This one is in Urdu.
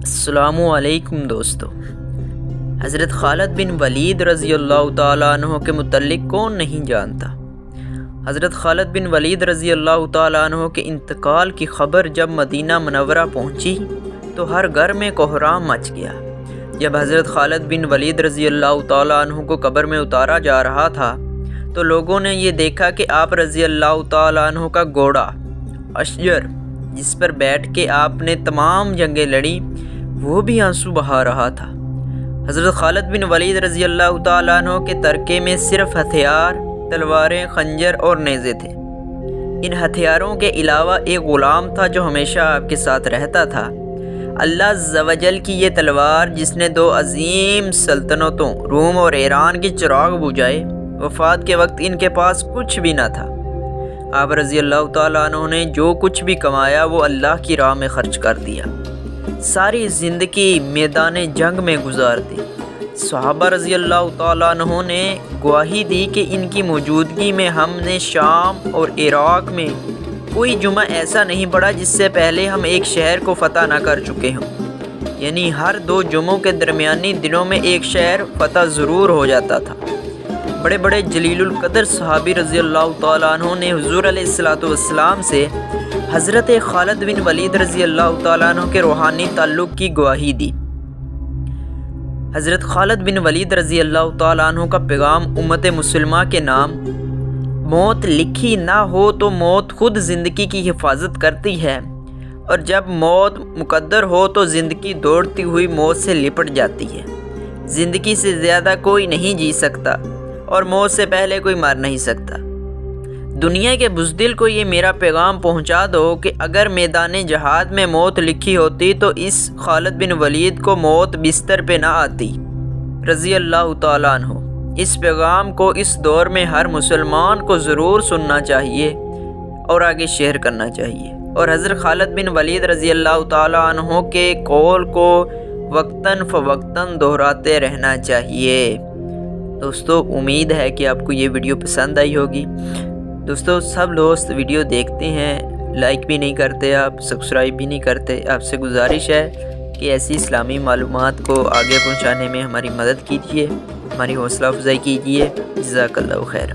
السلام علیکم دوستو۔ حضرت خالد بن ولید رضی اللہ تعالیٰ عنہ کے متعلق کون نہیں جانتا۔ حضرت خالد بن ولید رضی اللہ تعالیٰ عنہ کے انتقال کی خبر جب مدینہ منورہ پہنچی تو ہر گھر میں کوہرام مچ گیا۔ جب حضرت خالد بن ولید رضی اللہ تعالیٰ عنہ کو قبر میں اتارا جا رہا تھا تو لوگوں نے یہ دیکھا کہ آپ رضی اللہ تعالیٰ عنہ کا گھوڑا اشجر، جس پر بیٹھ کے آپ نے تمام جنگیں لڑیں، وہ بھی آنسو بہا رہا تھا۔ حضرت خالد بن ولید رضی اللہ تعالیٰ عنہ کے ترکے میں صرف ہتھیار، تلواریں، خنجر اور نیزے تھے۔ ان ہتھیاروں کے علاوہ ایک غلام تھا جو ہمیشہ آپ کے ساتھ رہتا تھا۔ اللہ عز و جل کی یہ تلوار جس نے دو عظیم سلطنتوں روم اور ایران کے چراغ بجھائے، وفات کے وقت ان کے پاس کچھ بھی نہ تھا۔ آپ رضی اللہ تعالیٰ عنہ نے جو کچھ بھی کمایا وہ اللہ کی راہ میں خرچ کر دیا، ساری زندگی میدان جنگ میں گزار دی۔ صحابہ رضی اللہ تعالیٰ عنہ نے گواہی دی کہ ان کی موجودگی میں ہم نے شام اور عراق میں کوئی جمعہ ایسا نہیں پڑھا جس سے پہلے ہم ایک شہر کو فتح نہ کر چکے ہوں، یعنی ہر دو جمعوں کے درمیانی دنوں میں ایک شہر فتح ضرور ہو جاتا تھا۔ بڑے بڑے جلیل القدر صحابی رضی اللہ تعالیٰ عنہ نے حضور علیہ السلام سے حضرت خالد بن ولید رضی اللہ تعالیٰ عنہ کے روحانی تعلق کی گواہی دی۔ حضرت خالد بن ولید رضی اللہ تعالیٰ عنہ کا پیغام امت مسلمہ کے نام: موت لکھی نہ ہو تو موت خود زندگی کی حفاظت کرتی ہے، اور جب موت مقدر ہو تو زندگی دوڑتی ہوئی موت سے لپٹ جاتی ہے۔ زندگی سے زیادہ کوئی نہیں جی سکتا اور موت سے پہلے کوئی مر نہیں سکتا۔ دنیا کے بزدل کو یہ میرا پیغام پہنچا دو کہ اگر میدان جہاد میں موت لکھی ہوتی تو اس خالد بن ولید کو موت بستر پہ نہ آتی رضی اللہ تعالیٰ عنہ۔ اس پیغام کو اس دور میں ہر مسلمان کو ضرور سننا چاہیے اور آگے شیئر کرنا چاہیے، اور حضرت خالد بن ولید رضی اللہ تعالیٰ عنہ کے قول کو وقتاً فوقتاً دہراتے رہنا چاہیے۔ دوستو، امید ہے کہ آپ کو یہ ویڈیو پسند آئی ہوگی۔ دوستو، سب دوست ویڈیو دیکھتے ہیں، لائک بھی نہیں کرتے، آپ سبسکرائب بھی نہیں کرتے۔ آپ سے گزارش ہے کہ ایسی اسلامی معلومات کو آگے پہنچانے میں ہماری مدد کیجیے، ہماری حوصلہ افزائی کیجیے۔ جزاک اللہ خیر۔